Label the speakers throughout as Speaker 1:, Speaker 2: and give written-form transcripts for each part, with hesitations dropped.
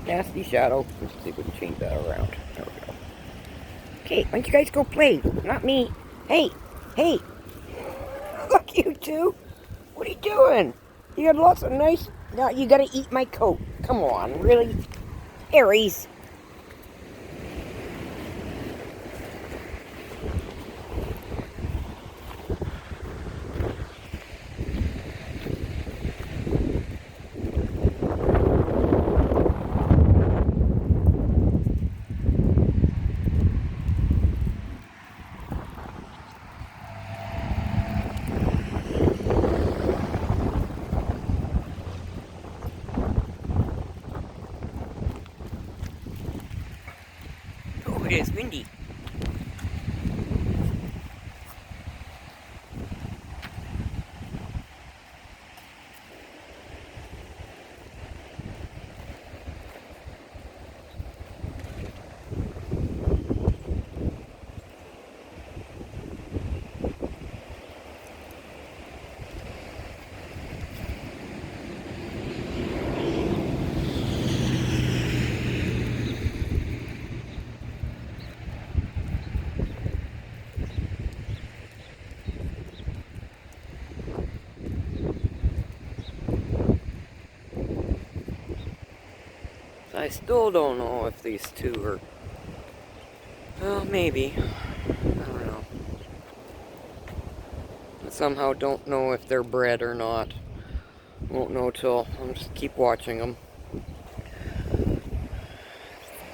Speaker 1: nasty shadow. Let's see if we can change that around. There we go. Okay, why don't you guys go play? Not me. Hey, hey. Look, you two. What are you doing? You got lots of nice... No, you gotta eat my coat. Come on, really? Aries. Oh, it is windy. I still don't know if these two are... Well, maybe. I don't know. I somehow don't know if they're bred or not. Won't know till I'll just keep watching them. I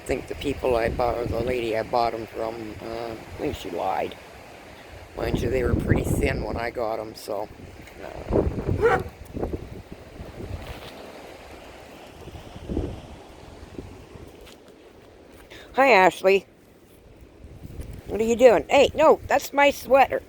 Speaker 1: think the people I bought, or the lady I bought them from, I think she lied. Mind you, they were pretty thin when I got them, so... Hi, Ashley. What are you doing? Hey, no, that's my sweater.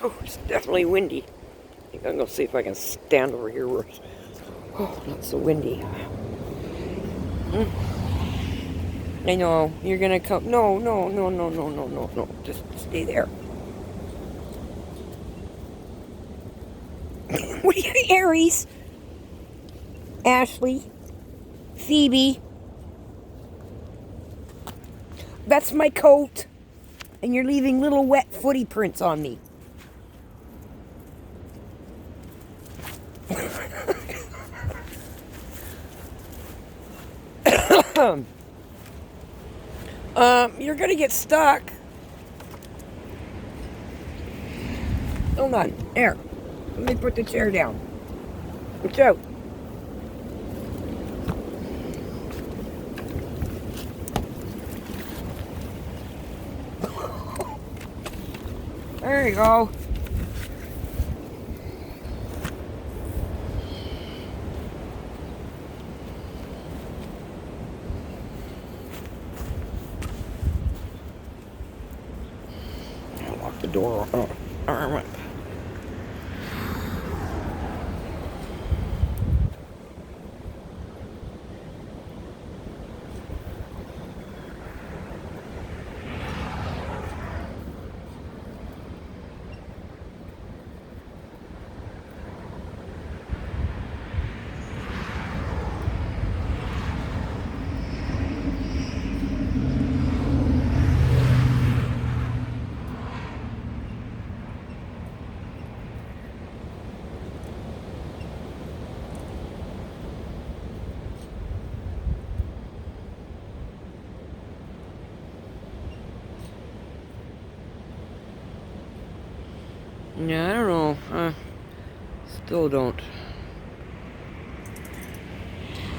Speaker 1: Oh, it's definitely windy. I think I'm going to see if I can stand over here where it's not so windy. I know, you're going to come. No, no, no, no, no, no, no, no. Just stay there. What are you, Aries? Ashley? Phoebe? That's my coat. And you're leaving little wet footy prints on me. You're gonna get stuck. Hold on. There. Let me put the chair down. Watch out. There you go. I'll lock the door. Arm it. Yeah, I don't know. Still don't.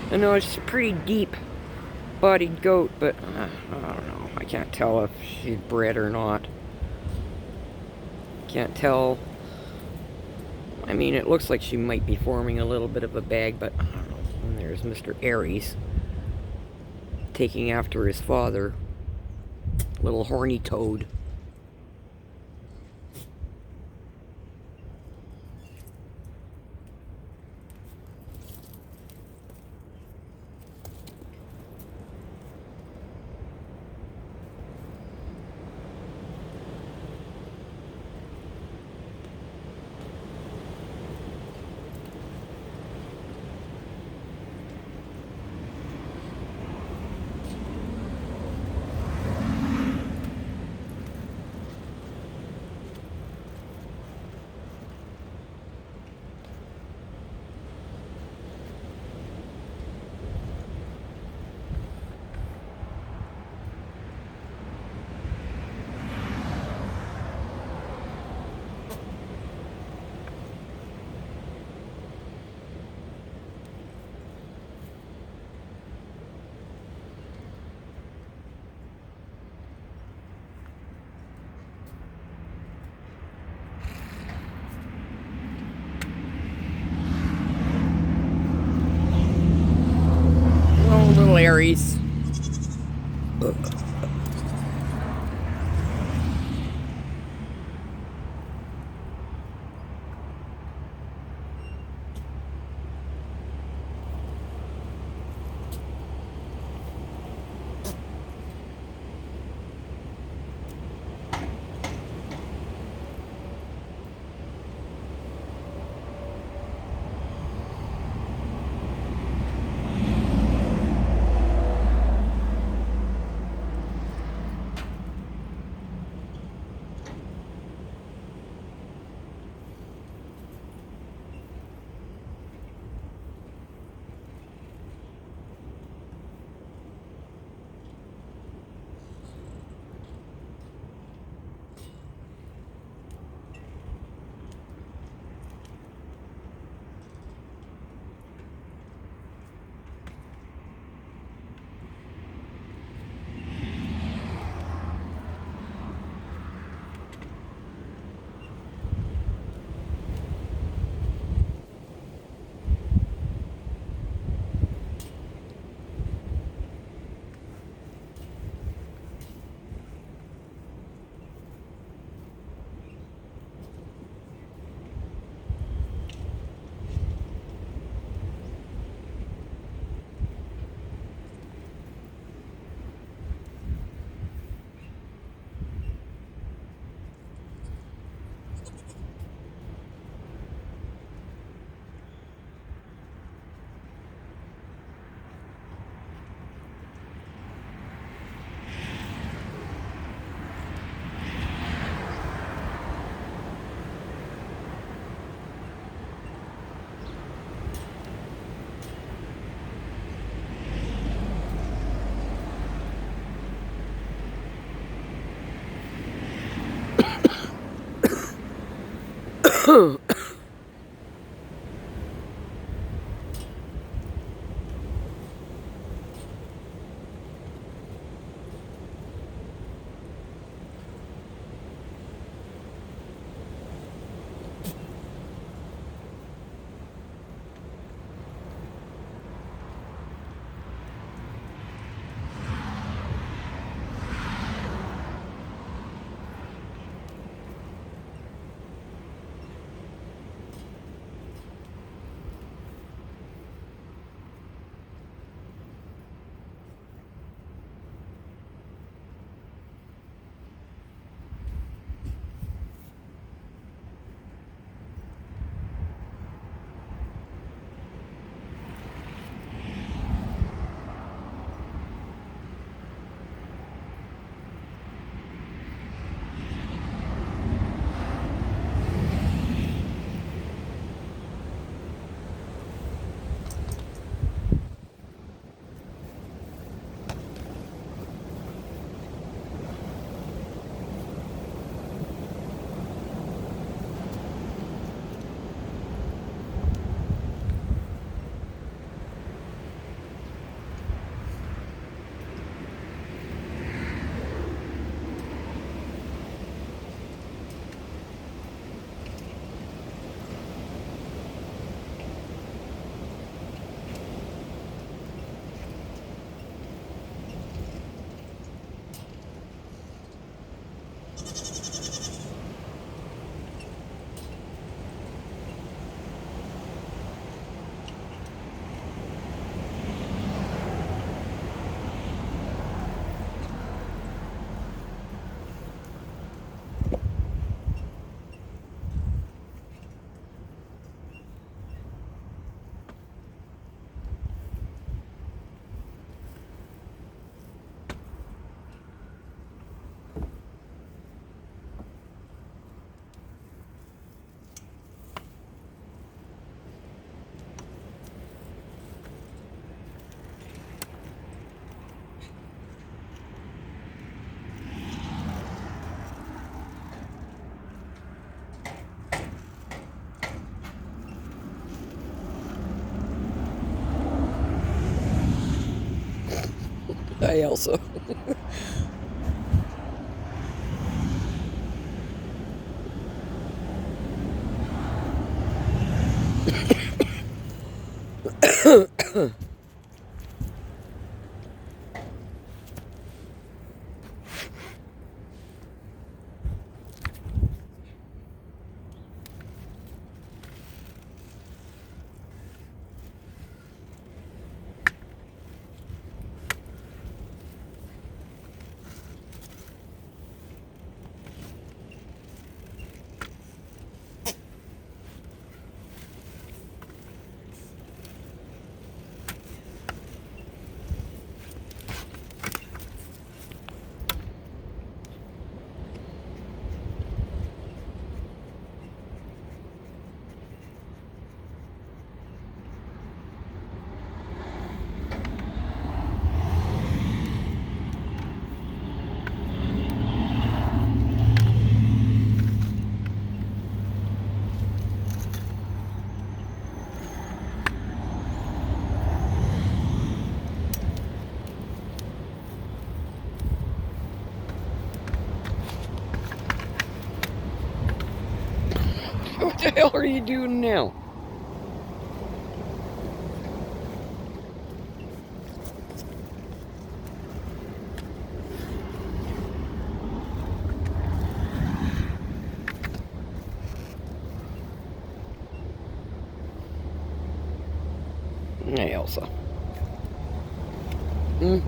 Speaker 1: I know it's a pretty deep-bodied goat, but I don't know. I can't tell if she's bred or not. Can't tell. I mean, it looks like she might be forming a little bit of a bag, but I don't know. And there's Mr. Aries taking after his father. Little horny toad. Oh, little Aries. Hi, Elsa. What the hell are you doing now? Hey, Elsa. Hmm?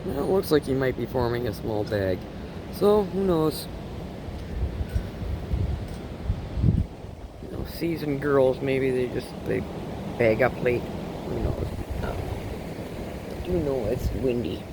Speaker 1: Well, it looks like he might be forming a small bag. So, who knows? You know, seasoned girls, maybe they bag up late. Who knows? I do know it's windy.